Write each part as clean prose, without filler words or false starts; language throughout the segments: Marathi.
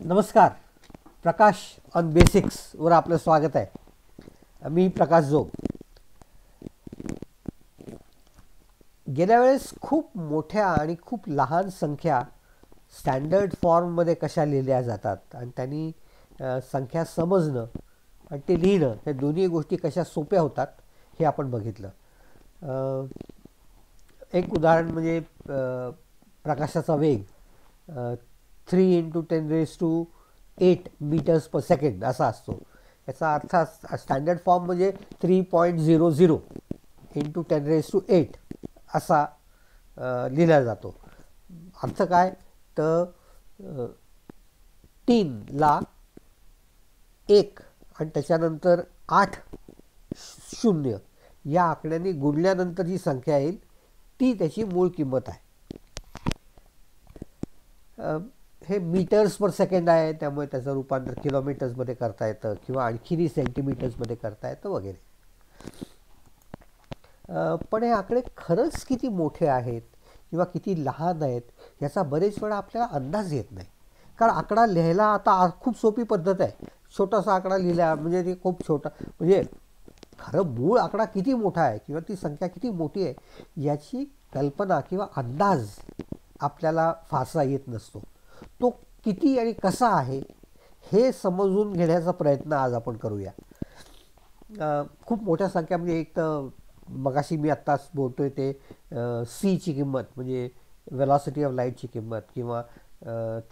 नमस्कार. प्रकाश ऑन बेसिक्सवर आपलं स्वागत आहे. मी प्रकाश जोग. गेल्या वेळेस खूप मोठ्या आणि खूप लहान संख्या स्टँडर्ड फॉर्ममध्ये कशा लिहिल्या जातात आणि त्यांनी संख्या समजणं आणि ते लिहिणं हे दोन्ही गोष्टी कशा सोप्या होतात हे आपण बघितलं. एक उदाहरण म्हणजे प्रकाशाचा वेग 3 × 10⁸ मीटर्स पर सेकंड असा असतो. याचा अर्थ स्टँडर्ड फॉर्म म्हणजे 3.00 × 10⁸ असा लिहिला जातो. अर्थ काय तर 3 ला 1 आणि त्याच्यानंतर 8 0 या आकड्यांनी गुणल्यानंतर जी संख्या येईल ती त्याची मूळ किंमत आहे. हे मीटर्स पर सेकंड आहे, त्यामुळे त्याचं रूपांतर किलोमीटर्समध्ये करता येतं किंवा आणखीनही सेंटीमीटर्समध्ये करता येतं वगैरे. पण हे आकडे खरंच किती मोठे आहेत किंवा किती लहान आहेत याचा बरेच वेळा आपल्याला अंदाज येत नाही. कारण आकडा लिहायला आता खूप सोपी पद्धत आहे. छोटासा आकडा लिहिला म्हणजे ते खूप छोटा, म्हणजे खरं मूळ आकडा किती मोठा आहे किंवा ती संख्या किती मोठी आहे याची कल्पना किंवा अंदाज आपल्याला फारसा येत नसतो. तो किती आणि कसा आहे हे समजून घेण्याचा प्रयत्न आज आपण करूया. खूप मोठ्या संख्या म्हणजे एक तर मगाशी मी आत्ताच बोलतोय ते सीची किंमत म्हणजे वेलॉसिटी ऑफ लाईटची किंमत किंवा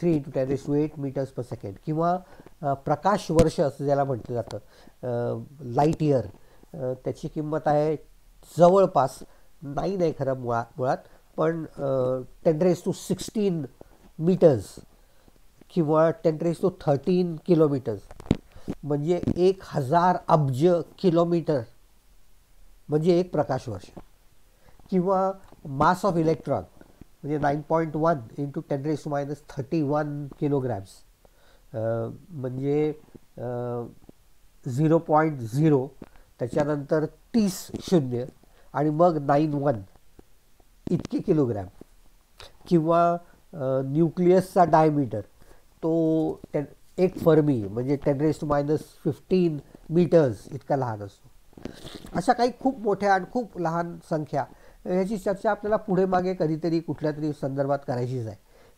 3 × 10⁸ मीटर्स पर सेकंड किंवा प्रकाश वर्ष असं ज्याला म्हटलं जातं, लाईट इयर, त्याची किंमत आहे जवळपास 9 आहे खरं मुळात पण 10⁻16 मीटर्स किंवा 10⁻13 किलोमीटर्स म्हणजे 1000 अब्ज किलोमीटर म्हणजे एक प्रकाश वर्ष. किंवा मास ऑफ इलेक्ट्रॉन म्हणजे 9.1 × 10⁻31 किलोग्रॅम्स म्हणजे 0.0 त्याच्यानंतर 30 शून्य आणि मग 91 इतके किलोग्रॅम. किंवा न्यूक्लियसचा डायमीटर तो एक फर्मी म्हणजे 10⁻15 मीटर्स इतका लहान असतो. अशा काही खूप मोठ्या आणि खूप लहान संख्या ह्याची चर्चा आपल्याला पुढे मागे कधीतरी कुठल्या तरी संदर्भात करायचीच आहे.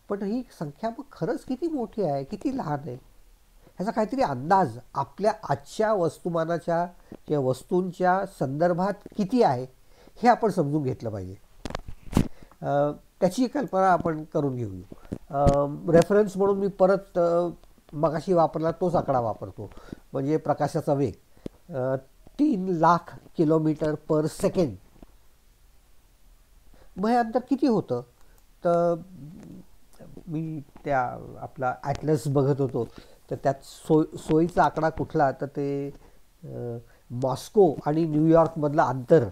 पण ही संख्या मग खरंच किती मोठी आहे किती लहान आहे ह्याचा काहीतरी अंदाज आपल्या आजच्या वस्तुमानाच्या किंवा वस्तूंच्या संदर्भात किती आहे हे आपण समजून घेतलं पाहिजे. त्याची कल्पना आपण करून घेऊ. रेफरन्स म्हणून मी परत मगाशी वापरला तोच आकडा वापरतो म्हणजे प्रकाशाचा वेग 3 लाख किलोमीटर पर सेकंड. मग हे अंतर किती होतं तर मी त्या आपला ॲटलस बघत होतो तर त्यात सोयीचा आकडा कुठला तर ते मॉस्को आणि न्यूयॉर्कमधलं अंतर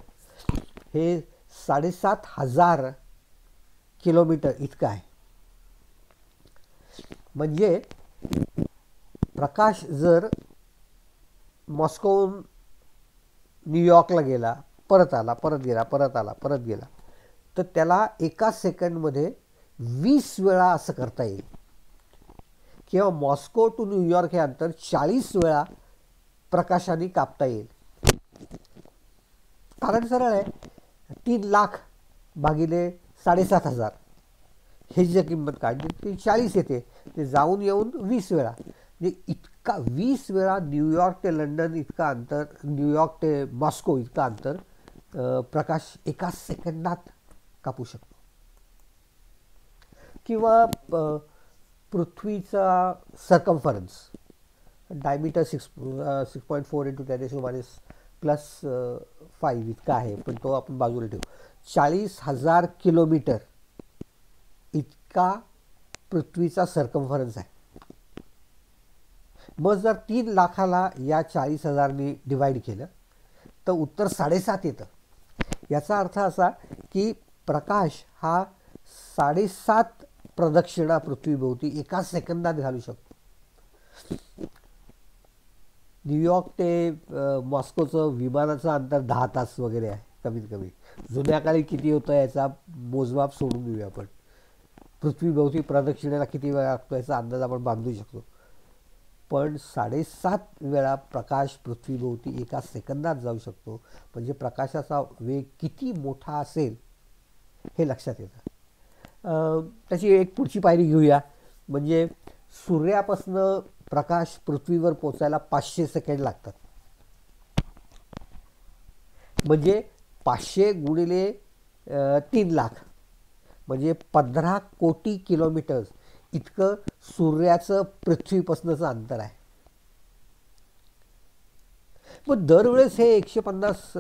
हे 7,500 किलोमीटर इतकं आहे. म्हणजे प्रकाश जर मॉस्कोहून न्यूयॉर्कला गेला परत आला परत गेला परत आला परत गेला तर त्याला एका सेकंडमध्ये 20 वेळा असं करता येईल. किंवा मॉस्को टू न्यूयॉर्क हे अंतर 40 वेळा प्रकाशाने कापता येईल. कारण सरळ आहे, 3 लाख भागिले 7,500 हे जी किंमत काढली ती 40 येते. ते जाऊन येऊन 20 वेळा म्हणजे इतका 20 वेळा न्यूयॉर्क ते लंडन इतका अंतर, न्यूयॉर्क ते मॉस्को इतका अंतर प्रकाश एका सेकंदात कापू शकतो. किंवा पृथ्वीचा सर्कम्फरन्स डायमीटर 6.4 × 10⁻+5 इतका आहे पण तो आपण बाजूला ठेवू. 40,000 किलोमीटर इतका पृथ्वीचा सर्कम्फरन्स आहे. मग जर 3 लाखाला या 40,000नी डिवाईड केलं तर उत्तर 7.5 येतं. याचा अर्थ असा की प्रकाश हा 7.5 प्रदक्षिणा पृथ्वीभोवती एका सेकंदात घालू शकतो. न्यूयॉर्क ते मॉस्कोचं विमानाचं अंतर 10 तास वगैरे आहे कमीत कमी. जुन्या काळी किती होतं याचा मोजमाप सोडून देऊया आपण. पृथ्वीभोवती प्रदक्षिणेला किती वेळ लागतो याचा अंदाज आपण बांधू शकतो. पण 7.5 वेळा प्रकाश पृथ्वीभोवती एका सेकंदात जाऊ शकतो. म्हणजे प्रकाशाचा वेग किती मोठा असेल हे लक्षात येतं. त्याची एक पुढची पायरी घेऊया. म्हणजे सूर्यापासनं प्रकाश पृथ्वीवर पोचायला 500 सेकंड लागतात. म्हणजे 500 गुणिले 3 लाख म्हणजे 15 कोटी किलोमीटर्स इतकं सूर्याचं पृथ्वीपासूनचं अंतर आहे. मग दरवेळेस हे 150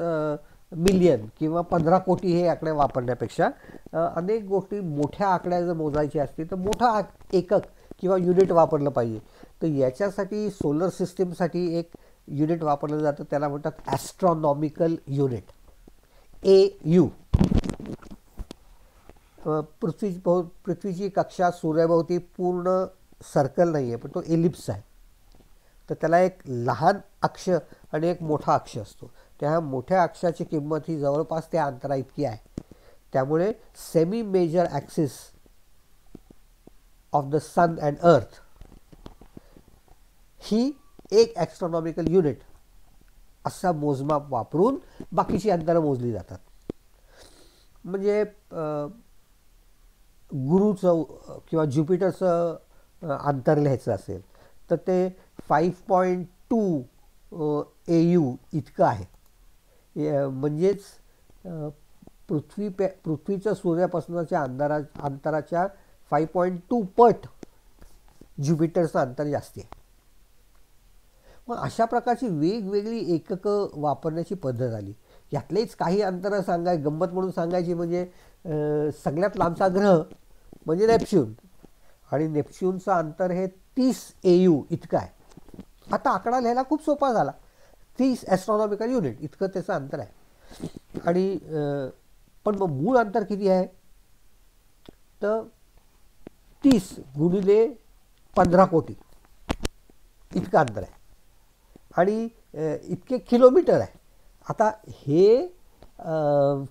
मिलियन किंवा 15 कोटी हे आकडे वापरण्यापेक्षा अनेक गोष्टी मोठ्या आकड्या जर मोजायची असतील तर मोठा एकक किंवा युनिट वापरलं पाहिजे. तर याच्यासाठी सोलर सिस्टीमसाठी एक युनिट वापरलं जातं, त्याला म्हणतात ॲस्ट्रॉनॉमिकल युनिट, AU. पृथ्वीची कक्षा सूर्याभोवती पूर्ण सर्कल नाही आहे, पण तो एलिप्स आहे. तर त्याला एक लहान अक्ष आणि एक मोठा अक्ष असतो. त्या मोठ्या अक्षाची किंमत ही जवळपास त्या अंतरा इतकी आहे. त्यामुळे semi major axis of the sun and earth ही एक ॲस्ट्रॉनॉमिकल युनिट असा मोजमाप वापरून बाकीची अंतरं मोजली जातात. म्हणजे गुरुचं किंवा ज्युपिटरचं अंतर लिहायचं असेल तर ते 5.2 AU इतकं आहे. म्हणजेच पृथ्वीचं सूर्यापासूनच्या अंतराच्या 5.2 पट ज्युपिटरचं अंतर जास्ती आहे. मग अशा प्रकारची वेगवेगळी एककं वापरण्याची पद्धत आली. यातलेच काही अंतरं गंमत म्हणून सांगायची म्हणजे सगळ्यात लांबचा ग्रह म्हणजे नेपच्यून, आणि नेपच्यूनचं अंतर हे 30 AU इतकं आहे. आता आकडा लिहायला खूप सोपा झाला. 30 ॲस्ट्रॉनॉमिकल युनिट इतकं त्याचं अंतर आहे. आणि पण मग मूळ अंतर किती आहे तर 30 गुणिले 15 कोटी इतकं अंतर आहे. आणि इतके किलोमीटर आहे. आता हे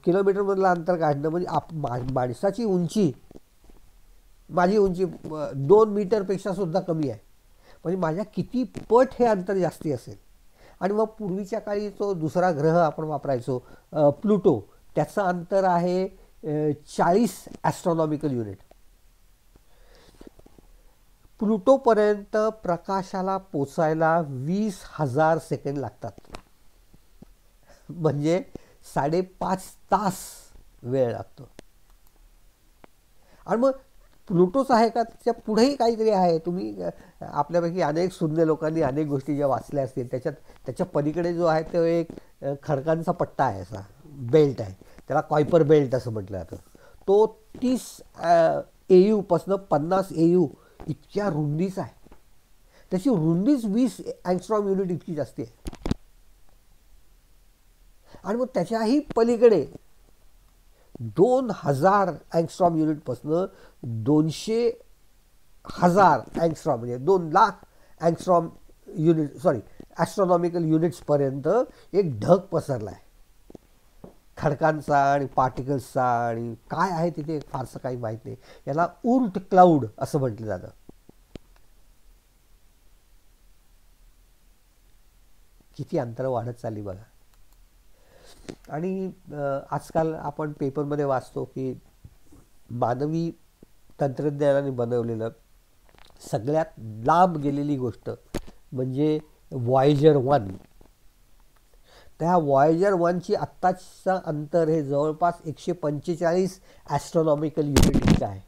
किलोमीटरमधलं अंतर काढणं म्हणजे माणसाची उंची, माझी उंची 2 मीटरपेक्षा सुद्धा कमी आहे. म्हणजे माझ्या किती पट हे अंतर जास्ती असेल. आणि मग पूर्वीच्या काळी तो दुसरा ग्रह आपण वापरायचो प्लुटो, त्याचं अंतर आहे 40 ॲस्ट्रॉनॉमिकल युनिट. प्लुटोपर्यंत प्रकाशाला पोचायला 20,000 सेकंड लागतात. म्हणजे 5.5 तास वेळ लागतो. आणि मग प्लुटोच आहे का, त्याच्या पुढेही काहीतरी आहे. तुम्ही आपल्यापैकी अनेक शून्य लोकांनी अनेक गोष्टी ज्या वाचल्या असतील त्याच्या पलीकडे जो आहे तो एक खडकांचा पट्टा आहे, असा बेल्ट आहे, त्याला कॉयपर बेल्ट असं म्हटलं जातं. तो 30 AU पासून 50 AU इतक्या रुंदीचा आहे. त्याची रुंदीच 20 अँगस्ट्रॉम युनिट इतकी जास्ती आहे. आणि मग त्याच्याही पलीकडे 2000 अँगस्ट्रॉम युनिटपासून 200,000 अँगस्ट्रॉम म्हणजे 2 लाख अँगस्ट्रॉम ॲस्ट्रॉनॉमिकल युनिट्सपर्यंत एक ढग पसरला आहे खडकांचा आणि पार्टिकल्सचा. आणि काय आहे तिथे फारसं काही माहीत नाही. याला ऊर्ट क्लाउड असं म्हटलं जातं. किती अंतर वाढत चालली बघा. आणि आजकाल आपण पेपरमध्ये वाचतो की मानवी तंत्रज्ञानाने बनवलेलं सगळ्यात लांब गेलेली गोष्ट म्हणजे Voyager 1. त्या Voyager 1ची आत्ताचं अंतर हे जवळपास 145 ॲस्ट्रॉनॉमिकल युनिट इतकं आहे.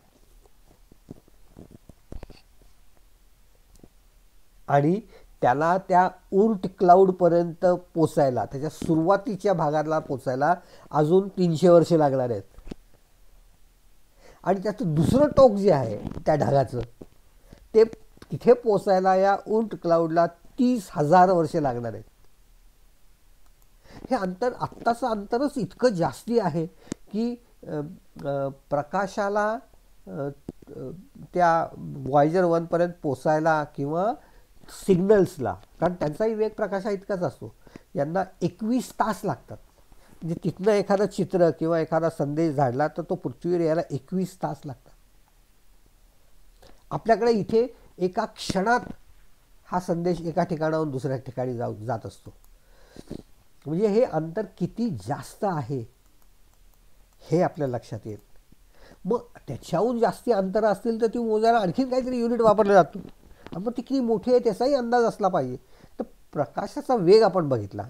आणि त्याला त्या ऊर्ट क्लाउडपर्यंत पोचायला, त्याच्या सुरुवातीच्या भागाला पोचायला अजून 300 वर्षे लागणार आहेत. आणि त्याचं दुसरं टोक जे आहे त्या ढगाचं, ते तिथे पोचायला या ऊर्ट क्लाउडला 30,000 वर्षे लागणार आहेत. हे अंतर, आत्ताचं अंतरच इतकं जास्ती आहे की प्रकाशाला त्या Voyager 1पर्यंत पोचायला किंवा सिग्नल्सला, कारण त्यांचाही वेग प्रकाशा इतकाच असतो, यांना 21 तास लागतात. म्हणजे तिथनं एखादं चित्र किंवा एखादा संदेश धाडला तर तो पृथ्वीवर यायला 21 तास लागतात. आपल्याकडे इथे एका क्षणात हा संदेश एका ठिकाणाहून दुसऱ्या ठिकाणी जात असतो. म्हणजे हे अंतर किती जास्त आहे हे आपल्या लक्षात येईल. मग त्याच्याहून जास्ती अंतर असतील तर ती मोजायला आणखीन काहीतरी युनिट वापरलं जातो. मग ती किती मोठी आहे त्याचाही अंदाज असला पाहिजे. तर प्रकाशाचा वेग आपण बघितला,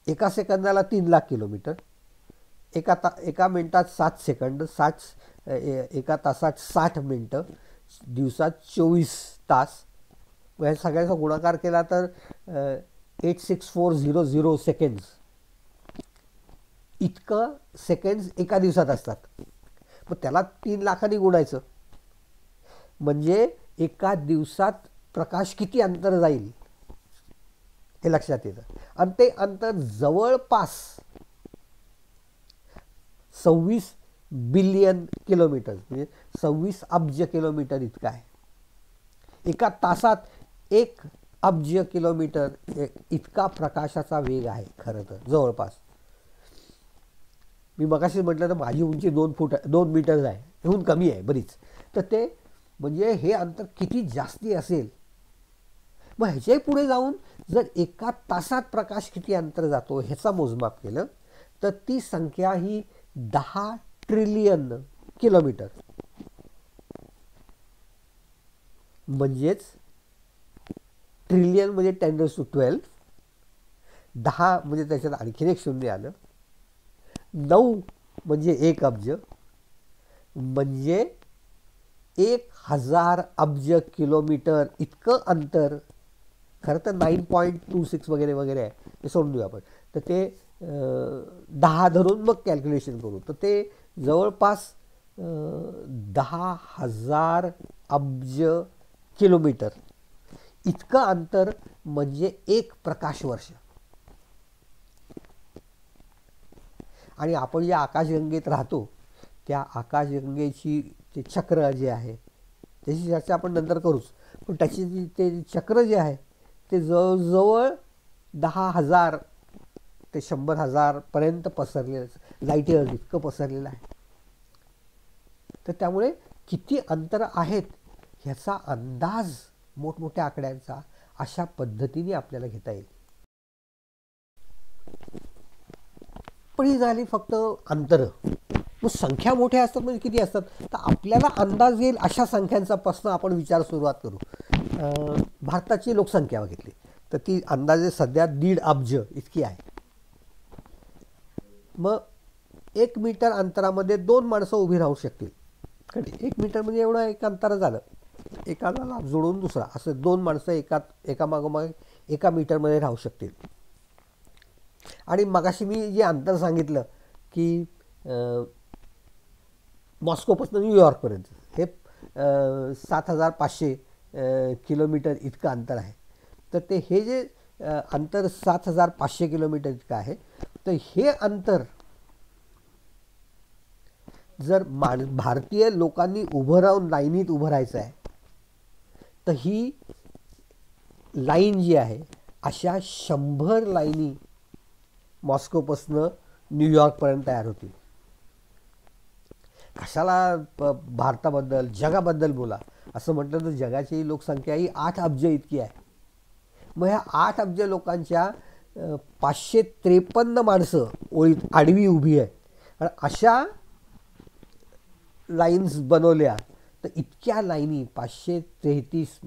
एका सेकंदाला 3,00,000 किलोमीटर, एका मिनिटात 7 सेकंड, एका तासात 60 मिनटं, दिवसात 24 तास. या सगळ्याचा गुणाकार केला तर 86400 सेकंड्स इतकं सेकंड्स एका दिवसात असतात. मग त्याला 3,00,000 गुणायचं म्हणजे एका दिवसात प्रकाश किती अंतर जाईल हे लक्षात येतं. आणि ते अंतर जवळपास 26 बिलियन किलोमीटर म्हणजे 26 अब्ज किलोमीटर इतकं आहे. एका तासात 1 अब्ज किलोमीटर इतका प्रकाशाचा वेग आहे खरं तर जवळपास. मी मगाशीच म्हटलं तर माझी उंची 2 मीटर आहे, हेहून कमी आहे बरीच. तर ते म्हणजे हे अंतर किती जास्ती असेल. मग ह्याच्याही पुढे जाऊन जर एका तासात प्रकाश किती अंतर जातो ह्याचा मोजमाप केलं तर ती संख्या ही 10 ट्रिलियन किलोमीटर. म्हणजेच ट्रिलियन म्हणजे 10^12, 10 म्हणजे त्याच्यात आणखीन एक शून्य आलं, 9 म्हणजे 1 अब्ज म्हणजे 1000 अब्ज किलोमीटर इतकं अंतर. खरं तर 9.26 वगैरे वगैरे आहे, ते सोडून देऊ आपण. तर ते 10 धरून मग कॅल्क्युलेशन करू तर ते जवळपास 10,000 अब्ज किलोमीटर इतकं अंतर म्हणजे 1 प्रकाश वर्ष. आणि आपण ज्या आकाशगंगेत राहतो त्या आकाशगंगेची ते चक्र जे आहे त्याची चर्चा आपण नंतर करूच. पण त्याची ते चक्र जे आहे ते जवळजवळ 10,000 ते 100,000 पर्यंत पसरलेलं, लाईट इयर्स इतकं पसरलेलं आहे. तर त्यामुळे किती अंतर आहेत ह्याचा अंदाज मोठमोठ्या आकड्यांचा अशा पद्धतीने आपल्याला घेता येईल. पण ही झाली फक्त अंतरं. मग संख्या मोठ्या असतात म्हणजे किती असतात तर आपल्याला अंदाज येईल अशा संख्यांचापासून आपण विचार सुरुवात करू. भारताची लोकसंख्या बघितली तर ती अंदाजे सध्या 1.5 अब्ज इतकी आहे. मग 1 मीटर अंतरामध्ये 2 माणसं उभी राहू शकतील. कारण 1 मीटर म्हणजे एवढं एक अंतर झालं, एकाला लाभ जोडून दुसरा असं 2 माणसं एकामागोमाग एका मीटरमध्ये राहू शकतील. आणि मगाशी मी जे अंतर सांगितलं की मॉस्कोपासून न्यूयॉर्कपर्यंत हे 7,500 किलोमीटर इतकं अंतर आहे. तर ते हे जे अंतर 7,500 किलोमीटर इतकं आहे तर हे अंतर जर भारतीय लोकांनी उभं राहून लाईनीत उभं राहायचं आहे तर ही लाईन जी आहे अशा 100 लाईनी मॉस्कोपासून न्यूयॉर्कपर्यंत तयार होतील. कशाला भारताबद्दल जगाबद्दल बोला असं म्हटलं तर जगाची लोकसंख्या ही 8 अब्ज इतकी आहे. मग ह्या 8 अब्ज लोकांच्या 553 माणसं ओळीत आडवी उभी आहे. आणि अशा लाईन्स बनवल्या तर इतक्या लाईनी 533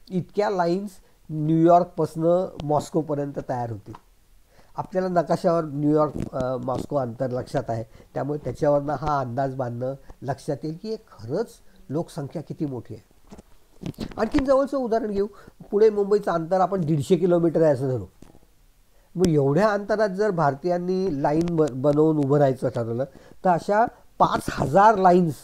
इतक्या लाईन्स न्यूयॉर्कपासून मॉस्कोपर्यंत तयार होतील. आपल्याला नकाशावर न्यूयॉर्क मॉस्को अंतर लक्षात आहे त्यामुळे त्याच्यावरनं हा अंदाज बांधणं लक्षात येईल की खरंच लोकसंख्या किती मोठी आहे. आणखीन जवळचं उदाहरण घेऊ. पुणे मुंबईचं अंतर आपण 150 किलोमीटर आहे असं धरू. मग एवढ्या अंतरात जर भारतीयांनी लाईन बनवून उभं राहायचं ठरवलं तर अशा 5,000 लाईन्स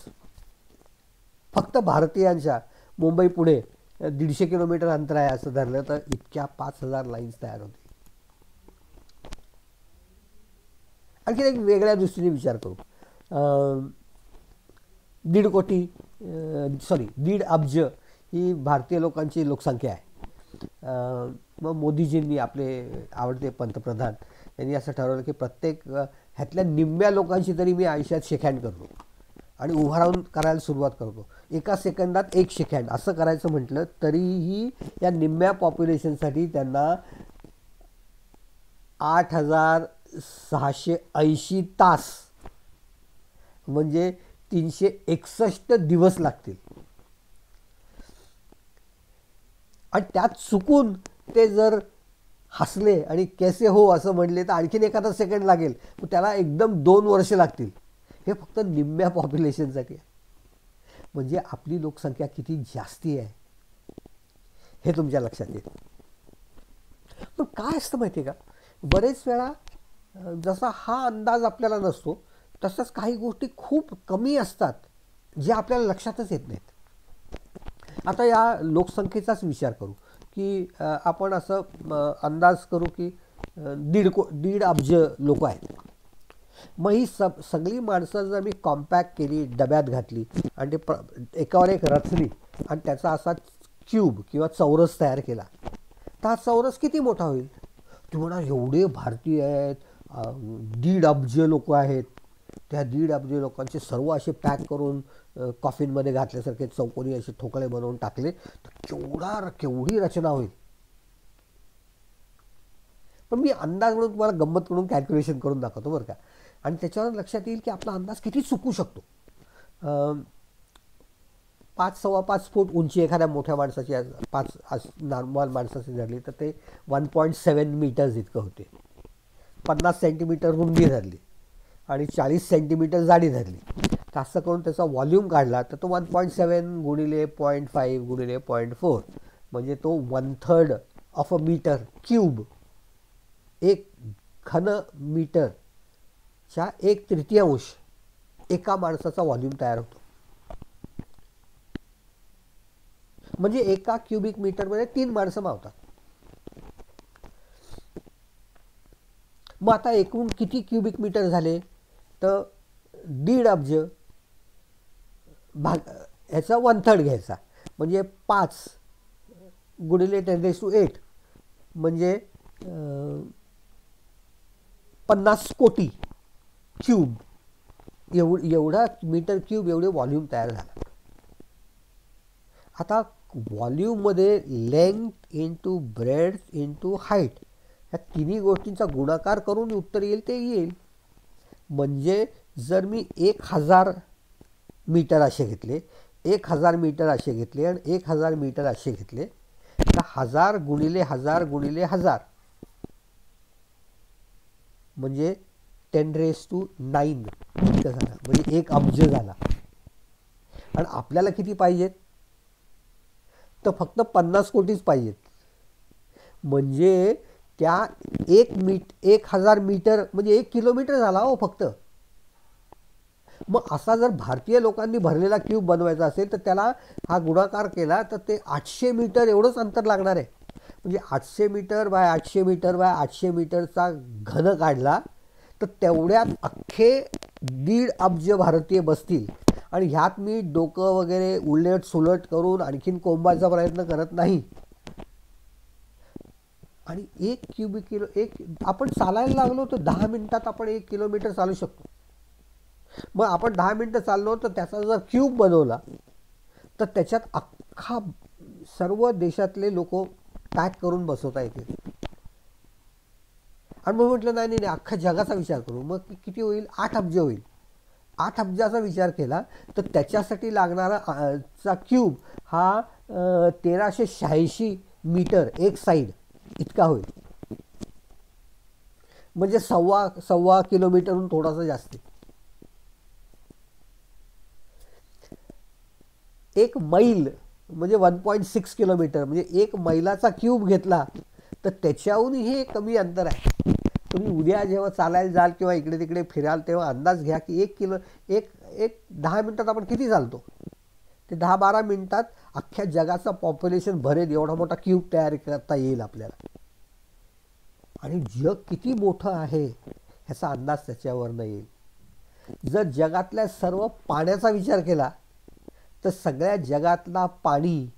फक्त भारतीयांच्या मुंबई पुणे 150 किलोमीटर अंतर आहे असं धरलं तर इतक्या 5,000 लाईन्स तयार होतील. आणखी एक वेगळ्या दृष्टीने विचार करू. 1.5 अब्ज ही भारतीय लोकांची लोकसंख्या आहे. मग मोदीजींनी आपले आवडते पंतप्रधान यांनी असं ठरवलं की प्रत्येक ह्यातल्या निम्म्या लोकांशी तरी मी आयुष्यात शेक हँड करतो. आणि उभा राहून करायला सुरुवात करतो. एका सेकंदात 1 सेकंड असं करायचं म्हटलं तरीही या निम्म्या पॉप्युलेशनसाठी त्यांना 8680 तास म्हणजे 361 दिवस लागतील. आणि त्यात चुकून ते जर हसले आणि कैसे हो असं म्हणले तर आणखीन एखादा सेकंड लागेल, त्याला एकदम 2 वर्ष लागतील. हे फक्त निम्म्या पॉप्युलेशनसाठी आहे. म्हणजे आपली लोकसंख्या किती जास्ती आहे हे तुमच्या लक्षात येईल. पण काय असतं माहिती आहे का, बरेच वेळा जसा हा अंदाज आपल्याला नसतो तसंच काही गोष्टी खूप कमी असतात जे आपल्याला लक्षातच येत नाहीत. आता या लोकसंख्येचाच विचार करू की आपण असं अंदाज करू की 1.5 अब्ज लोक आहेत. मग ही सगळी माणसं जर मी कॉम्पॅक्ट केली, डब्यात घातली आणि ते एकावर एक रचली आणि त्याचा असा क्यूब किंवा चौरस तयार केला तर हा चौरस किती मोठा होईल. तुम्हाला एवढे भारतीय आहेत, 1.5 अब्ज लोक आहेत. त्या 1.5 अब्ज लोकांचे सर्व असे पॅक करून कॉफिनमध्ये घातल्यासारखे चौकोनी असे ठोकळे बनवून टाकले तर केवढी रचना होईल. पण मी अंदाज म्हणून तुम्हाला गंमत म्हणून कॅल्क्युलेशन करून दाखवतो बरं का. आणि त्याच्यावर लक्षात येईल की आपला अंदाज किती चुकू शकतो. 5-5.25 फूट उंची एखाद्या मोठ्या माणसाची 5 नॉर्मल माणसाची धरली तर ते 1.7 मीटर्स इतकं होते. 50 सेंटीमीटर रुंदी धरली आणि 40 सेंटीमीटर जाडी धरली तर असं करून त्याचा व्हॉल्यूम काढला तर तो 1.7 गुणिले 0.5 गुणिले 0.4 म्हणजे तो 1/3 ऑफ अ मीटर क्यूब, 1 घन मीटरच्या 1/3 एका माणसाचा व्हॉल्यूम तयार होतो. म्हणजे एका क्युबिक मीटरमध्ये 3 माणसं मावतात. मग आता एकूण किती क्युबिक मीटर झाले तर 1.5 अब्ज भाग ह्याचा 1/3 घ्यायचा म्हणजे 5 गुणिले 10⁸ म्हणजे 50 कोटी क्यूब एवढा मीटर क्यूब एवढे व्हॉल्यूम तयार झाला. आता व्हॉल्यूममध्ये length into breadth into height ह्या तिन्ही गोष्टींचा गुणाकार करून उत्तर येईल ते येईल. म्हणजे जर मी 1000 मीटर असे घेतले, 1000 मीटर असे घेतले आणि 1000 मीटर असे घेतले तर 1000 गुणिले 1000 गुणिले 1000 म्हणजे 10⁹ इतकं झाला म्हणजे 1 अब्ज झाला. आणि आपल्याला किती पाहिजेत तर फक्त 50 कोटीच पाहिजेत. म्हणजे त्या 1000 मीटर म्हणजे 1 किलोमीटर झाला हो फक्त. मग असा जर भारतीय लोकांनी भरलेला क्यूब बनवायचा असेल तर त्याला हा गुणाकार केला तर ते 800 मीटर एवढंच अंतर लागणार आहे. म्हणजे 800 मीटर बाय 800 मीटर बाय 800 मीटरचा घन काढला तर तेवढ्यात अख्खे 1.5 अब्ज भारतीय बसतील. आणि ह्यात मी डोकं वगैरे उलट सुलट करून आणखीन कोंबाचा प्रयत्न करत नाही. आणि 1 क्युबिक किलो आपण चालायला लागलो तर 10 मिनिटात आपण 1 किलोमीटर चालू शकतो. मग आपण 10 मिनिटं चाललो तर त्याचा जर क्यूब बनवला तर त्याच्यात अख्खा सर्व देशातले लोक पॅक करून बसवता येतील. आणि मग म्हटलं नाही नाही अख्ख्या जगाचा विचार करू. मग किती होईल 8 अब्ज होईल. 8 अब्जाचा विचार केला तर त्याच्यासाठी लागणारा चा क्यूब हा 1386 मीटर एक साईड इतका होईल. म्हणजे सव्वा किलोमीटरहून थोडासा जास्त. 1 मैल म्हणजे 1.6 किलोमीटर म्हणजे 1 मैलाचा क्यूब घेतला तर त्याच्याहूनही हे कमी अंतर आहे. तुम्ही उद्या जेव्हा चालायला जाल किंवा इकडे तिकडे फिराल तेव्हा अंदाज घ्या की 10 मिनिटात आपण किती चालतो. ते 10-12 मिनिटात अख्ख्या जगाचं पॉप्युलेशन भरेल एवढा मोठा क्यूब तयार करता येईल आपल्याला. आणि जग किती मोठं आहे ह्याचा अंदाज त्याच्यावरनं येईल. जर जगातल्या सर्व पाण्याचा विचार केला तर सगळ्या जगातला पाणी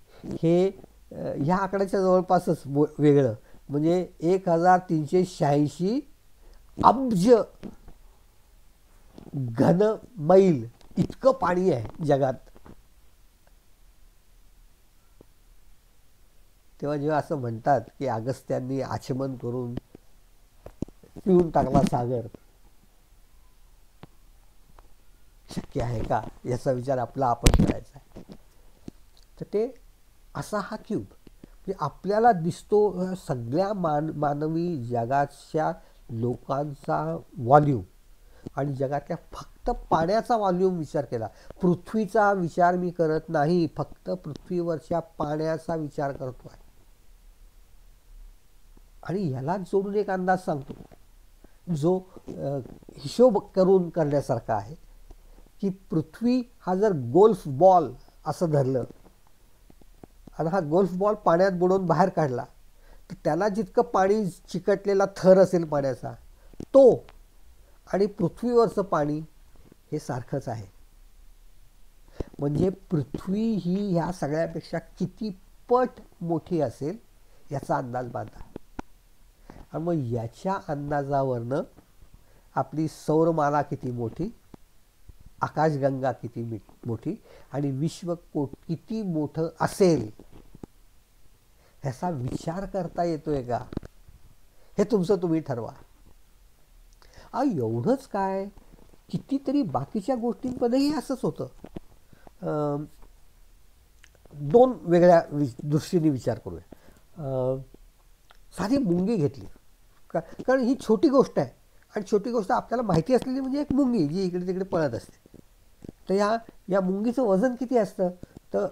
हे ह्या आकड्याच्या जवळपासच वेगळं म्हणजे 1386 अब्ज घन मैल इतकं पाणी आहे जगात. तेव्हा जेव्हा असं म्हणतात की अगस्त्यांनी आचमन करून पिऊन टाकला सागर, शक्य आहे का याचा विचार आपला आपण करायचा आहे. तर ते असा हा क्यूब म्हणजे आपल्याला दिसतो सगळ्या मानवी जगाच्या लोकांचा व्हॉल्यूम आणि जगातल्या फक्त पाण्याचा व्हॉल्यूम विचार केला. पृथ्वीचा विचार मी करत नाही, फक्त पृथ्वीवरच्या पाण्याचा विचार करतो आहे. आणि ह्यालाच जोडून एक अंदाज सांगतो जो हिशोब करून करण्यासारखा आहे की पृथ्वी हा जर गोल्फ बॉल असं धरलं आणि हा गोल्फ बॉल पाण्यात बुडवून बाहेर काढला तर त्याला जितकं पाणी चिकटलेला थर असेल पाण्याचा तो आणि पृथ्वीवरचं पाणी हे सारखंच आहे. म्हणजे पृथ्वी ही ह्या सगळ्यापेक्षा किती पट मोठी असेल याचा अंदाज बांधा. आणि मग याच्या अंदाजावरनं आपली सौरमाला किती मोठी, आकाशगंगा किती मोठी आणि विश्व किती मोठं असेल ह्याचा विचार करता येतोय का हे तुमचं तुम्ही ठरवा. एवढंच काय, कितीतरी बाकीच्या गोष्टींमध्येही असंच होतं. दोन वेगळ्या दृष्टीने विचार करूया. साधी मुंगी घेतली कारण ही छोटी गोष्ट आहे आणि छोटी गोष्ट आपल्याला माहिती असलेली म्हणजे एक मुंगी जी इकडे तिकडे पळत असते. तर या मुंगीचं वजन किती असतं, तर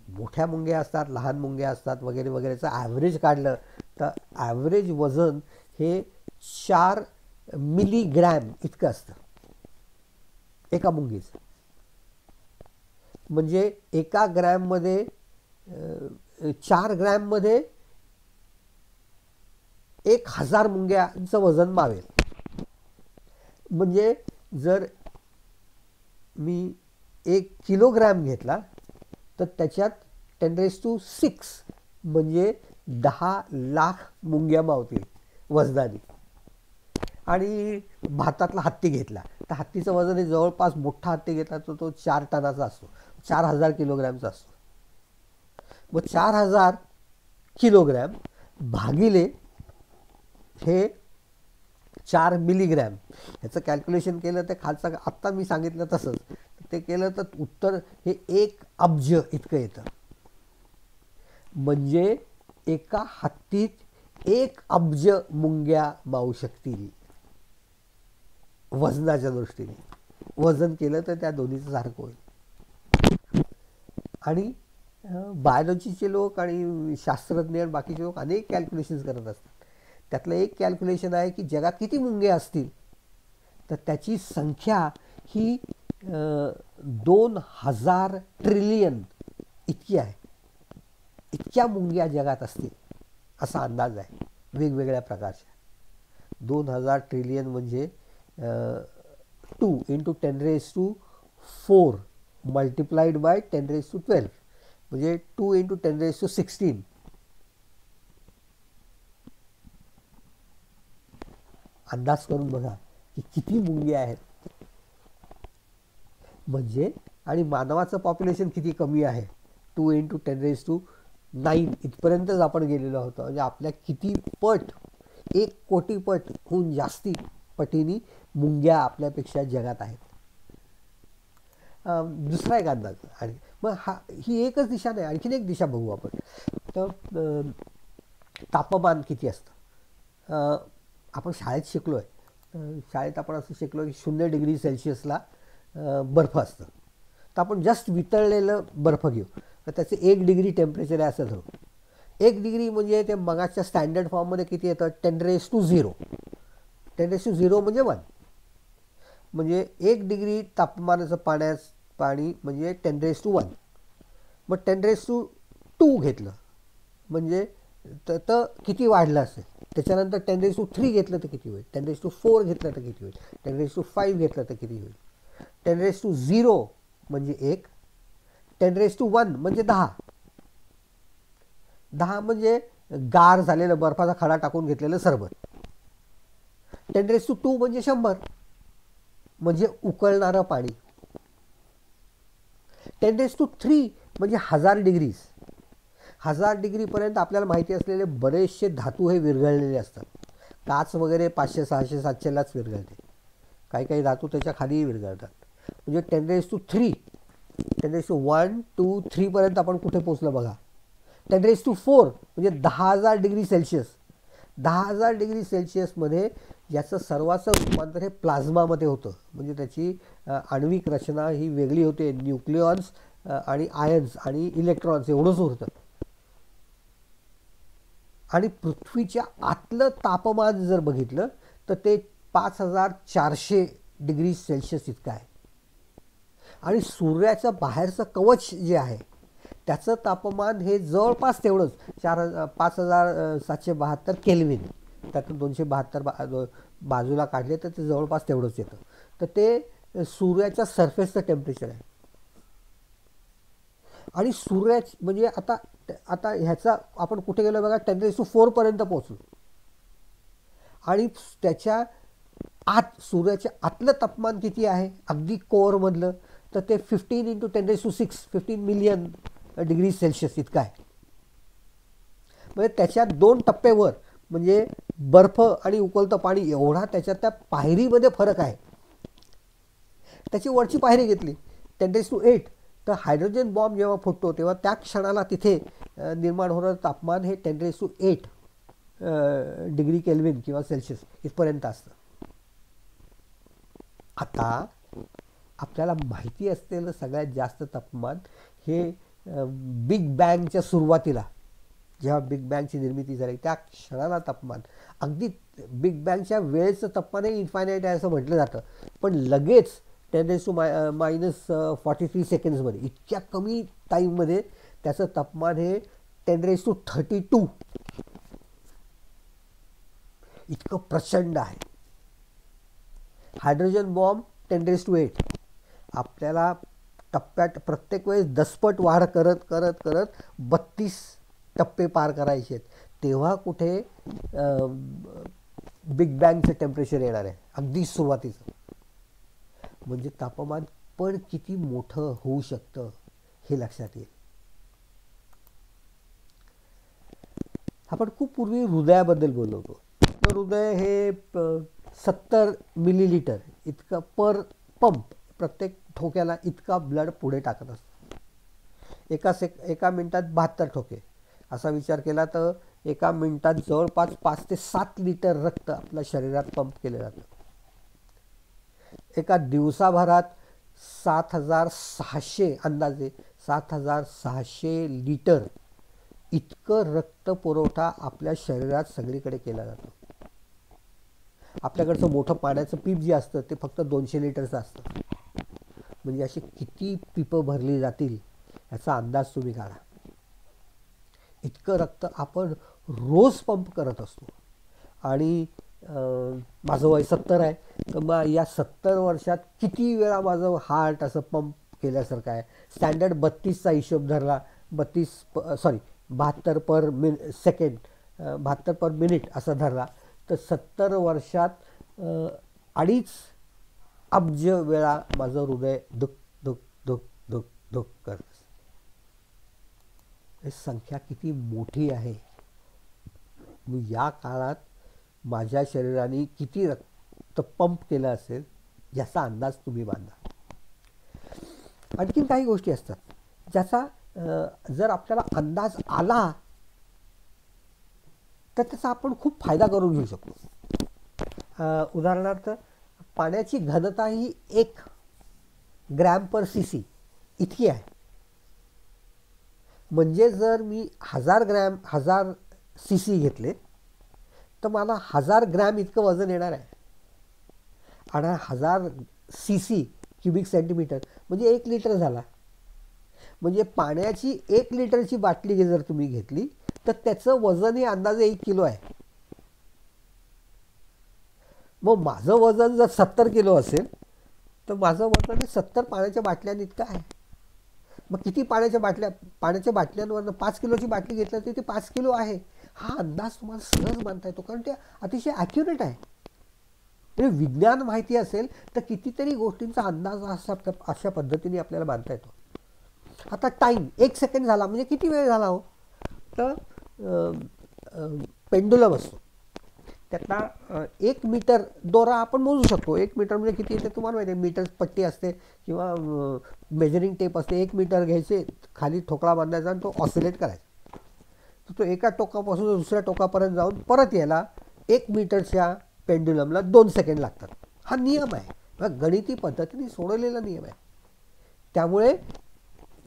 मोठ्या मुंग्या असतात, लहान मुंग्या असतात वगैरे वगैरेचं ॲव्हरेज काढलं तर ॲव्हरेज वजन हे 4 मिलीग्रॅम इतकं असतं एका मुंगीचं. म्हणजे एका ग्रॅममध्ये 4 ग्रॅममध्ये 1000 मुंग्यांचं वजन मावेल. म्हणजे जर मी 1 किलोग्रॅम घेतला तर त्याच्यात 10⁶ म्हणजे 10 लाख मुंग्या मावतील वजनाने. आणि भारतातला हत्ती घेतला तर हत्तीचं वजन हे जवळपास, मोठा हत्ती घेतला तर तो 4 टनाचा असतो, 4000 किलोग्रॅमचा असतो. मग 4000 किलोग्रॅम भागिले हे 4 मिलीग्रॅम ह्याचं कॅल्क्युलेशन केलं तर खालचं आत्ता मी सांगितलं तसंच ते केलं तर उत्तर हे 1 अब्ज इतकं येतं. म्हणजे एका हत्तीत 1 अब्ज मुंग्या मावू शकतील वजनाच्या दृष्टीने. वजन केलं तर त्या दोन्हीचं सारखं होईल. आणि बायोलॉजीचे लोक आणि शास्त्रज्ञ आणि बाकीचे लोक अनेक कॅल्क्युलेशन्स करत असतात. त्यातलं एक कॅल्क्युलेशन आहे की जगात किती मुंग्या असतील तर त्याची संख्या ही 2000 ट्रिलियन इतकी आहे. इतक्या मुंग्या जगात असतील असा अंदाज आहे वेगवेगळ्या प्रकारच्या. 2000 ट्रिलियन म्हणजे 2 × 10⁴ मल्टिप्लाइड बाय 10⁻12 म्हणजे 2 × 10⁻16. अंदाज करून बघा की किती मुंग्या आहेत. म्हणजे आणि मानवाचं पॉप्युलेशन किती कमी आहे, 2 × 10⁹ इथपर्यंतच आपण गेलेलो होतो. म्हणजे आपल्या किती पट, 1 कोटी पटहून जास्ती पटीनी मुंग्या आपल्यापेक्षा जगात आहेत. दुसरा एक अंदाज. आणि मग ही एकच दिशा नाही, आणखीन एक दिशा बघू आपण. तर तापमान किती असतं. आपण शाळेत शिकलो आहे, शाळेत आपण असं शिकलो की 0 डिग्री सेल्सिअसला बर्फ असतं. तर आपण जस्ट वितळलेलं बर्फ घेऊ तर त्याचे 1 डिग्री टेम्परेचर आहे असं धरू. 1 डिग्री म्हणजे ते मगाच्या स्टँडर्ड फॉर्ममध्ये किती येतं, 10⁻0. 10⁻0 म्हणजे 1. म्हणजे 1 डिग्री तापमानाचं पाणी म्हणजे 10⁻1. मग 10⁻2 घेतलं म्हणजे तर किती वाढलं असेल. त्याच्यानंतर 10⁻3 घेतलं तर किती होईल, 10⁻4 घेतलं तर किती होईल, 10⁻5 घेतलं तर किती होईल. 10⁻0 म्हणजे 1, 10⁻1 म्हणजे 10. 10 म्हणजे गार झालेलं बर्फाचा खडा टाकून घेतलेलं सरबत. 10⁻2 म्हणजे 100 म्हणजे उकळणारं पाणी. 10⁻³ म्हणजे 1000 डिग्रीज. 1000 डिग्रीपर्यंत आपल्याला माहिती असलेले बरेचसे धातू हे विरघळलेले असतात. काच वगैरे 500, 600, 700लाच विरघळते. काही काही धातू त्याच्या खालीही विरघळतात. म्हणजे 10⁻³ 10⁻1, 2, 3 पर्यंत आपण कुठे पोचलो बघा. 10⁻⁴ म्हणजे 10,000 डिग्री सेल्सिअस. 10,000 डिग्री सेल्सिअसमध्ये याचं सर्वाचं रूपांतर हे प्लाझ्मामध्ये होतं. म्हणजे त्याची आण्विक रचना ही वेगळी होते. न्यूक्लियॉन्स आणि आयन्स आणि इलेक्ट्रॉन्स एवढंच होतं. आणि पृथ्वीच्या आतलं तापमान जर बघितलं तर ते 5400 डिग्री सेल्सिअस इतकं आहे. आणि सूर्याचं बाहेरचं कवच जे आहे त्याचं तापमान हे जवळपास तेवढंच 5772 केल्विन. त्यातून 272 बाजूला काढले तर ते जवळपास तेवढंच येतं. तर ते सूर्याच्या सरफेसचं टेम्परेचर आहे. आणि म्हणजे आता ह्याचा आपण कुठे गेलो बघा, 10⁻⁴ पर्यंत पोहोचलो. आणि त्याच्या आत सूर्याच्या आतलं तापमान किती आहे अगदी कोअरमधलं, तर ते 15 × 10⁶ 15 मिलियन डिग्री सेल्सिअस इतकं आहे. म्हणजे त्याच्यात 2 टप्पेवर म्हणजे बर्फ आणि उकळतं पाणी एवढा त्याच्यात त्या पायरीमध्ये फरक आहे. त्याची वरची पायरी घेतली 10⁸ तर हायड्रोजन बॉम्ब जेव्हा फुटतो तेव्हा त्या क्षणाला तिथे निर्माण होणारं तापमान हे 10⁸ डिग्री केल्विन किंवा सेल्सिअस इथपर्यंत असतं. आता आपल्याला माहिती असलेलं सगळ्यात जास्त तापमान हे बिग बँगच्या सुरुवातीला जेव्हा बिग बँगची निर्मिती झाली त्या क्षणाला तापमान अगदी बिग बँगच्या वेळेचं तापमान हे इन्फायनाईट आहे असं म्हटलं जातं. पण लगेच 10⁻⁻43 सेकंड्समध्ये इतक्या कमी टाईममध्ये त्याचं तापमान हे 10⁻32 इतकं प्रचंड आहे. हायड्रोजन बॉम्ब 10⁸ आपल्याला टप्प्यात प्रत्येक वेळेस दसपट वाढ करत करत करत 32 टप्पे पार करायचे आहेत. तेव्हा कुठे बिग बँगचं टेम्परेचर येणार आहे अगदी सुरुवातीचं. म्हणजे तापमान पण किती मोठं होऊ शकतं हे लक्षात येईल. आपण खूप पूर्वी हृदयाबद्दल बोललो होतो. तर हृदय हे 70 मिलीलिटर इतका पर पंप प्रत्येक ठोक्याला इतका ब्लड पुढे टाकत असतो. एका मिनिटात 72 ठोके असा विचार केला तर एका मिनिटात जवळपास 5 ते 7 लिटर रक्त आपल्या शरीरात पंप केलं जातं. एका दिवसाभरात 7600 अंदाजे 7600 लिटर इतकं रक्त पुरवठा आपल्या शरीरात सगळीकडे केला जातो. आपल्याकडचं मोठं पाण्याचं पीप जे असतं ते फक्त 200 लिटरचं असतं. म्हणजे अशी किती पिपं भरली जातील याचा अंदाज तुम्ही काढा. इतकं रक्त आपण रोज पंप करत असतो. आणि माझं वय 70 आहे तर मग या 70 वर्षात किती वेळा माझं हार्ट असं पंप केल्यासारखं आहे. स्टँडर्ड 32चा हिशोब धरला 72 पर सेकंड 72 पर मिनिट असा धरला तर 70 वर्षात 2.5 अब्ज वेळा माझं हृदय धुक धुक धुक धुक धुक करत असतं. ही संख्या किती मोठी आहे. या काळात माझ्या शरीराने किती रक्त पंप केलं असेल याचा अंदाज तुम्ही बांधा. आणखीन काही गोष्टी असतात ज्याचा जर आपल्याला अंदाज आला तर त्याचा आपण खूप फायदा करून घेऊ शकतो. उदाहरणार्थ पाण्याची घनता ही 1 ग्रॅम पर cc इतकी आहे. म्हणजे जर मी 1000 cc घेतले तर मला 1000 ग्रॅम इतकं वजन येणार आहे. आणि 1000 cc क्युबिक सेंटीमीटर म्हणजे 1 लिटर झाला. म्हणजे पाण्याची 1 लिटरची बाटली जर तुम्ही घेतली तर त्याचं वजन हे अंदाजे 1 किलो आहे. मग माझं वजन जर 70 किलो असेल तर माझं वजन हे 70 पाण्याच्या बाटल्यांनी इतकं आहे. मग किती पाण्याच्या बाटल्यांवरनं 5 किलोची बाटली घेतली तर ते 5 किलो आहे. हा अंदाज तुम्हाला सहज मानता येतो कारण ते अतिशय ॲक्युरेट आहे. म्हणजे विज्ञान माहिती असेल तर कितीतरी गोष्टींचा अंदाज अशा पद्धतीने आपल्याला बांधता येतो. आता टाईम 1 सेकंड झाला म्हणजे किती वेळ झाला हो, तर पेंडुलम असतो त्यातला 1 मीटर दोरा आपण मोजू शकतो. 1 मीटर म्हणजे किती येते तुम्हाला माहिती आहे, मीटर पट्टी असते किंवा मेजरिंग टेप असते. 1 मीटर घ्यायचे, खाली ठोकळा बांधायचा आणि तो ऑसिलेट करायचा. तर तो एका टोकापासून दुसऱ्या टोकापर्यंत जाऊन परत यायला 1 मीटरच्या पेंडुलमला 2 सेकंड लागतात. हा नियम आहे, गणिती पद्धतीने सोडवलेला नियम आहे. त्यामुळे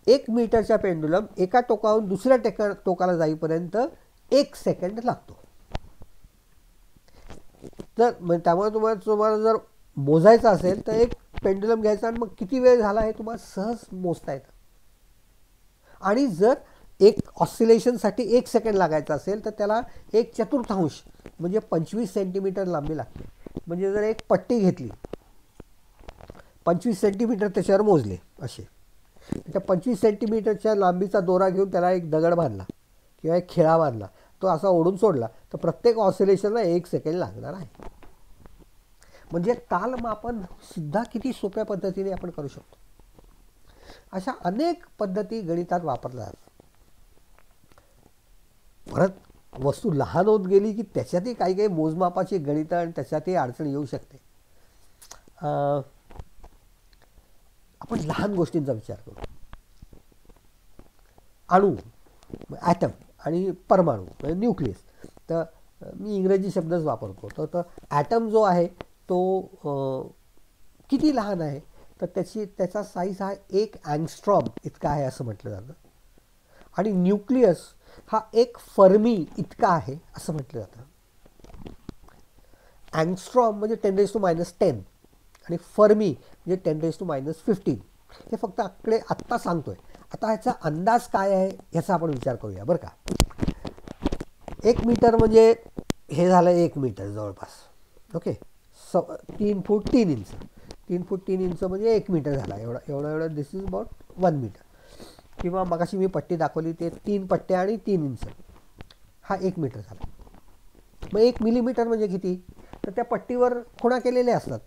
1 मीटरच्या पेंडुलम एका टोकाहून दुसऱ्या टोकाला जाईपर्यंत 1 सेकंड लागतो. तर त्यामुळे तुम्हाला जर मोजायचं असेल तर एक पेंडुलम घ्यायचा आणि मग किती वेळ झाला हे तुम्हाला सहज मोजता येतं. आणि जर एक ऑसिलेशनसाठी 1 सेकंड लागायचा असेल तर त्याला 1/4 म्हणजे 25 सेंटीमीटर लांबी लागते. म्हणजे जर एक पट्टी घेतली, 25 सेंटीमीटर त्याच्यावर मोजले असे, त्या 25 सेंटीमीटरच्या लांबीचा दोरा घेऊन त्याला एक दगड बांधला किंवा एक खिळा बांधला, तो असा ओढून सोडला तर प्रत्येक ऑसिलेशनला 1 सेकंड लागणार आहे. म्हणजे तालमापन सुद्धा किती सोप्या पद्धतीने आपण करू शकतो. अशा अनेक पद्धती गणितात वापरल्या जातात. परत वस्तू लहान होत गेली की त्याच्यातही काही काही मोजमापाची गणितं आणि त्याच्यातही अडचण येऊ शकते. आपण लहान गोष्टींचा विचार करू. अणू, ॲटम आणि परमाणू म्हणजे न्यूक्लियस. तर मी इंग्रजी शब्दच वापरतो. तर ॲटम जो आहे तो किती लहान आहे, तर त्याचा साईज हा 1 अँगस्ट्रॉम इतका आहे असं म्हटलं जातं. आणि न्यूक्लियस हा 1 फर्मी इतका आहे असं म्हटलं जातं. अँगस्ट्रॉम म्हणजे 10⁻⁻10 आणि फर्मी म्हणजे 10⁻⁻15. हे फक्त आकडे आत्ता सांगतोय. आता ह्याचा अंदाज काय आहे ह्याचा आपण विचार करूया बरं का. 1 मीटर म्हणजे हे झालं 1 मीटर जवळपास. ओके, 3 फूट 3 इंच. 3 फूट 3 इंच म्हणजे 1 मीटर झाला. एवढं दिस इज अबाउट 1 मीटर. किंवा मगाशी मी पट्टी दाखवली ते 3 पट्ट्या आणि 3 इंच, हा 1 मीटर झाला. मग 1 मिलीमीटर म्हणजे किती, तर त्या पट्टीवर खुणा केलेल्या असतात.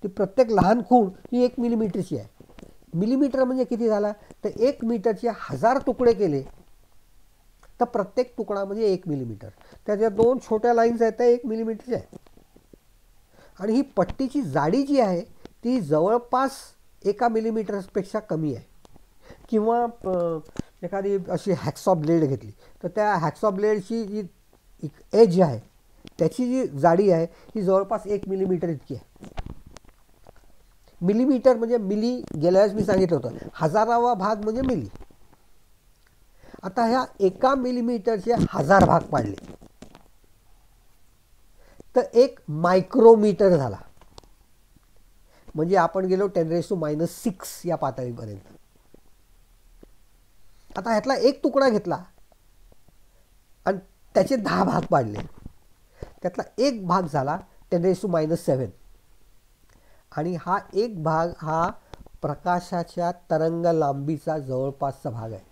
ती प्रत्येक लहान खूण ही 1 मिलीमीटरची आहे. मिलीमीटर म्हणजे किती झाला, तर 1 मीटरचे 1000 तुकडे केले तर प्रत्येक तुकडा म्हणजे 1 मिलीमीटर. त्याच्या 2 छोट्या लाईन्स आहेत त्या 1 मिलीमीटरच्या आहेत. आणि ही पट्टीची जाडी जी आहे ती जवळपास 1 मिलीमीटरपेक्षा कमी आहे. किंवा एखादी अशी हॅक्सॉ ब्लेड घेतली तर त्या हॅक्सॉ ब्लेडची जी एज आहे त्याची जी जाडी आहे ही जवळपास 1 मिलीमीटर इतकी आहे. मिलीमीटर म्हणजे मिली, गेल्या वेळेस मी सांगितलं होतं 1000वा भाग म्हणजे मिली. आता ह्या 1 मिलीमीटरचे 1000 भाग पाडले तर 1 मायक्रोमीटर झाला. म्हणजे आपण गेलो 10⁻⁻6 या पातळीपर्यंत. आता ह्यातला एक तुकडा घेतला आणि त्याचे 10 भाग पाडले, त्यातला एक भाग झाला 10⁻⁷. आणि हा एक भाग हा प्रकाशाच्या तरंग लांबीचा जवळपासचा भाग आहे.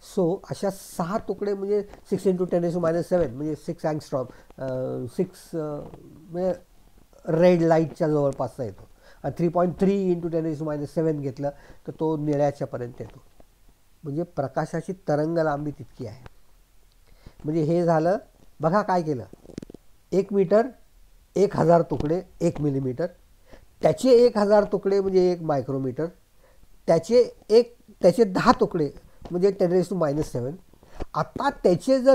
सो अशा 6 तुकडे म्हणजे 6 × 10⁻⁷ म्हणजे 6 अँगस्ट्रॉम, 6 म्हणजे रेड लाईटच्या जवळपासचा येतो. आणि 3.3 × 10⁻⁷ घेतलं तर तो निळ्याच्यापर्यंत येतो. म्हणजे प्रकाशाची तरंग लांबी तितकी आहे. म्हणजे हे झालं, बघा काय केलं, 1 मीटर 1000 तुकडे 1 मिलीमीटर, त्याचे 1000 तुकडे म्हणजे 1 मायक्रोमीटर, त्याचे 10 तुकडे म्हणजे 10⁻⁷. आता त्याचे जर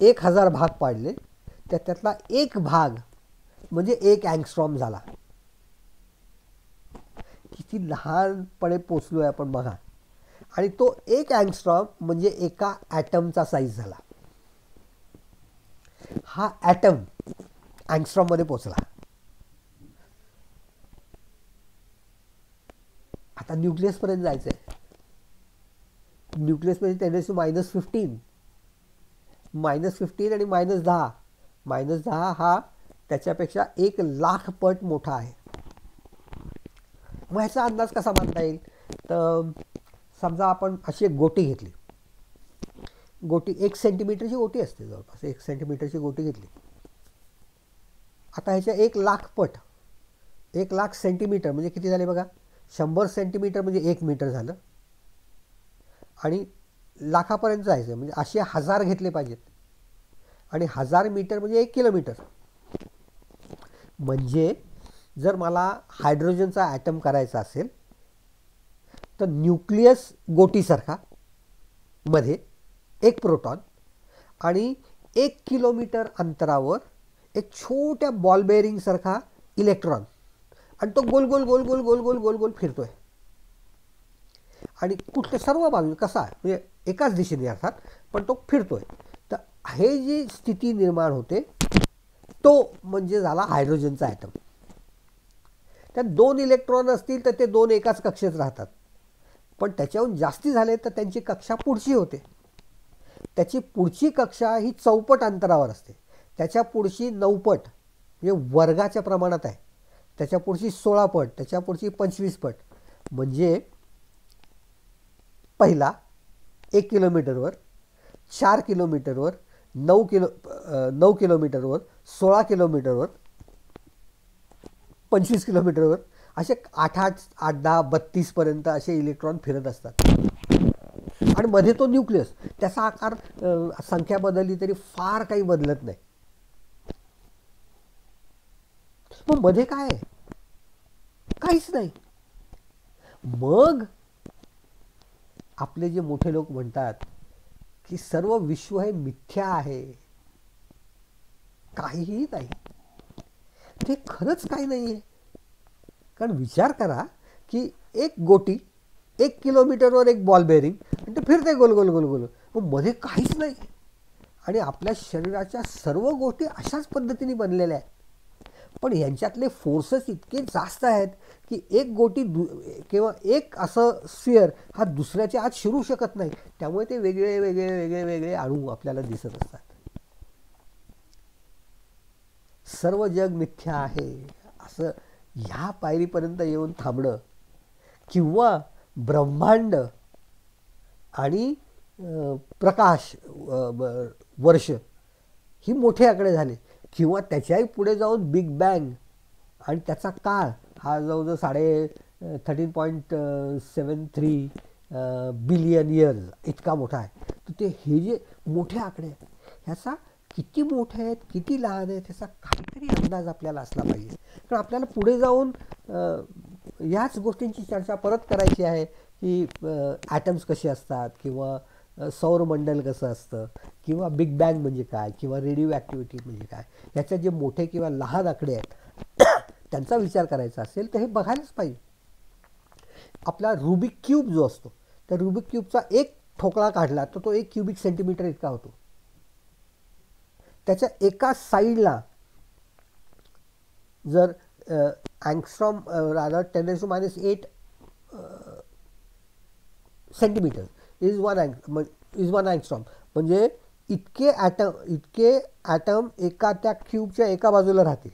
1000 भाग पाडले तर त्यातला एक भाग म्हणजे 1 अँगस्ट्रॉम झाला. किती लहानपणे पोचलोय आपण बघा. आणि तो 1 अँगस्ट्रॉम म्हणजे 1 ॲटमचा साईज झाला. हा ॲटम अँगस्ट्रॉम मध्ये पोचला. आता न्यूक्लियस पर्यंत जायचंय. न्यूक्लियस म्हणजे 10⁻⁻15, -15 आणि -10. -10 हा त्याच्यापेक्षा 1,00,000 पट मोठा आहे. मग ह्याचा अंदाज कसा बांधता येईल, तर समजा आपण अशी एक गोटी घेतली. गोटी 1 सेंटीमीटरची गोटी असते, जवळपास 1 सेंटीमीटरची गोटी घेतली. आता ह्याच्या 1,00,000 पट, 1,00,000 सेंटीमीटर म्हणजे किती झाले बघा, 100 सेंटीमीटर म्हणजे 1 मीटर झालं. आणि लाखापर्यंत जायचं म्हणजे असे 1000 घेतले पाहिजेत. आणि 1000 मीटर म्हणजे 1 किलोमीटर. म्हणजे जर मला हायड्रोजनचा ॲटम करायचा असेल तर न्यूक्लियस गोटीसारखा मध्ये एक प्रोटॉन आणि 1 किलोमीटर अंतरावर एक छोट्या बॉल बेअरिंगसारखा इलेक्ट्रॉन, आणि तो गोल गोल गोल गोल गोल गोल गोल गोल फिरतोय. आणि कुठल्या सर्व बाजूने कसा आहे म्हणजे एकाच दिशेने अर्थात, पण तो फिरतोय. तर हे जी स्थिती निर्माण होते तो म्हणजे झाला हायड्रोजनचा ॲटम. त्यात 2 इलेक्ट्रॉन असतील तर ते 2 एकाच कक्षेत राहतात, पण त्याच्याहून जास्ती झाले तर त्यांची कक्षा पुढची होते. त्याची पुढची कक्षा ही चौपट अंतरावर असते, त्याच्या पुढची 9 पट म्हणजे वर्गाच्या प्रमाणात आहे, त्याच्या पुढची 16 पट, त्याच्या पुढची 25 पट. म्हणजे पहिला 1 किलोमीटरवर, 4 किलोमीटरवर, 9 किलोमीटरवर, 16 किलोमीटरवर, 25 किलोमीटरवर, असे 8-10-32 पर्यंत असे इलेक्ट्रॉन फिरत असतात. आणि मध्ये तो न्यूक्लियस, त्याचा आकार संख्या बदलली तरी फार काही बदलत नाही. मग मध्ये काय आहे? काहीच नाही. मग आपले जे मोठे लोक म्हणतात की सर्व विश्व हे मिथ्या आहे, काहीही नाही. ते खरंच काही नाही आहे. कारण विचार करा की एक गोटी 1 किलोमीटरवर एक बॉल बेअरिंग आणि ते फिरते गोल गोल गोल गोल, मग मध्ये काहीच नाही. आणि आपल्या शरीराच्या सर्व गोष्टी अशाच पद्धतीने बनलेल्या आहेत, पण यांच्यातले फोर्सेस इतके जास्त आहेत की एक गोटी किंवा एक असं स्फिअर हा दुसऱ्याच्या आत शिरू शकत नाही. त्यामुळे ते वेगळे वेगळे वेगळे वेगळे अणू आपल्याला दिसत असतात. सर्व जग मिथ्या आहे असं ह्या पायरीपर्यंत येऊन थांबणं, किंवा ब्रह्मांड आणि प्रकाश वर्ष ही मोठे आकडे झाले, किंवा त्याच्याही पुढे जाऊन बिग बँग आणि त्याचा काळ हा जवळजवळ 13.73 बिलियन इयर्स इतका मोठा आहे. तर ते हे जे मोठे आकडे आहेत ह्याचा किती मोठे आहेत किती लहान आहेत ह्याचा काहीतरी अंदाज आपल्याला असला पाहिजे. कारण आपल्याला पुढे जाऊन याच गोष्टींची चर्चा परत करायची आहे की ॲटम्स कसे असतात, किंवा सौरमंडल कसं असतं, किंवा बिग बँग म्हणजे काय, किंवा रेडिओ ॲक्टिव्हिटी म्हणजे काय. ह्याचे जे मोठे किंवा लहान आकडे आहेत त्यांचा विचार करायचा असेल तर हे बघायलाच पाहिजे. आपला रुबिक क्यूब जो असतो, त्या रुबिक क्यूबचा एक ठोकळा काढला तर तो 1 क्युबिक सेंटीमीटर इतका होतो. त्याच्या एका साईडला जर angstrom rather 10⁻⁸ centimetre is one angstrom, म्हणजे इतके ॲटम एका त्या क्यूबच्या एका बाजूला राहतील.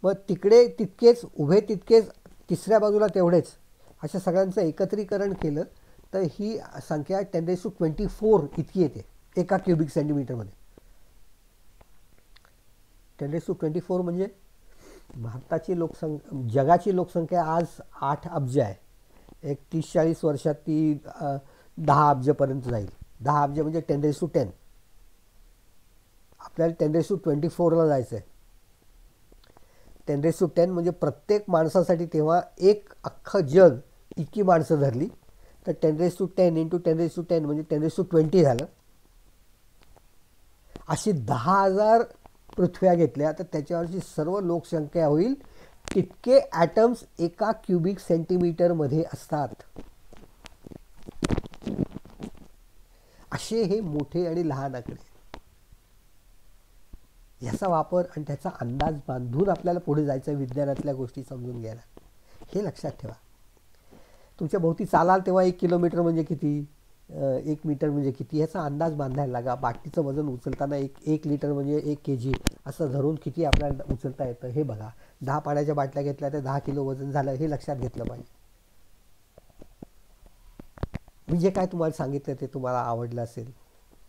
मग तिकडे तितकेच, उभे तितकेच, तिसऱ्या बाजूला तेवढेच, अशा सगळ्यांचं एकत्रीकरण केलं तर ही संख्या 10⁻24 इतकी येते एका क्युबिक सेंटीमीटरमध्ये. 10⁻24 म्हणजे भारताची जगाची लोकसंख्या आज 8 अब्ज आहे. एक 30-40 वर्षात ती 10 अब्जपर्यंत जाईल. 10 अब्ज म्हणजे 10⁻10. आपल्याला 10⁻24ला जायचं आहे. 10⁻10 म्हणजे प्रत्येक माणसासाठी तेव्हा एक अख्खं जग इतकी माणसं धरली तर 10⁻10 × 10⁻10 म्हणजे 10⁻20 झालं. अशी 10,000 पृथ्व्या घेतल्या तर त्याच्यावरची सर्व लोकसंख्या होईल तितके ॲटम्स एका क्युबिक सेंटीमीटरमध्ये असतात. असे हे मोठे आणि लहान आकडे. याचा वापर आणि त्याचा अंदाज बांधून आपल्याला पुढे जायचं, विज्ञानातल्या गोष्टी समजून घ्यायला. हे लक्षात ठेवा. तुमच्या भोवती चालाल तेव्हा 1 किलोमीटर म्हणजे किती, 1 मीटर म्हणजे किती, ह्याचा अंदाज बांधायला लागा. बाटलीचं वजन उचलताना 1 लिटर म्हणजे 1 kg असं धरून किती आपल्याला उचलता येतं हे बघा. 10 पाण्याच्या बाटल्या घेतल्या तर 10 किलो वजन झालं हे लक्षात घेतलं पाहिजे. मी जे काय तुम्हाला सांगितलं ते तुम्हाला आवडलं असेल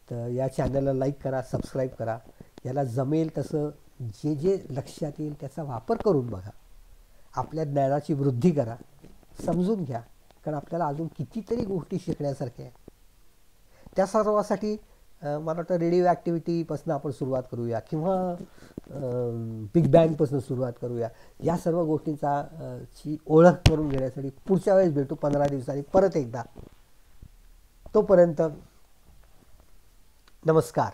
तर या चॅनलला लाईक करा, सबस्क्राईब करा. याला जमेल तसं जे जे लक्षात येईल त्याचा वापर करून बघा. आपल्या ज्ञानाची वृद्धी करा, समजून घ्या, कारण आपल्याला अजून कितीतरी गोष्टी शिकण्यासारख्या आहेत. त्या सर्वासाठी मला वाटतं रेडिओ ॲक्टिव्हिटीपासून आपण सुरुवात करूया किंवा बिग बँगपासून सुरुवात करूया. या सर्व गोष्टींचा ची ओळख करून घेण्यासाठी पुढच्या वेळेस भेटू 15 दिवसांनी परत एकदा. तोपर्यंत नमस्कार.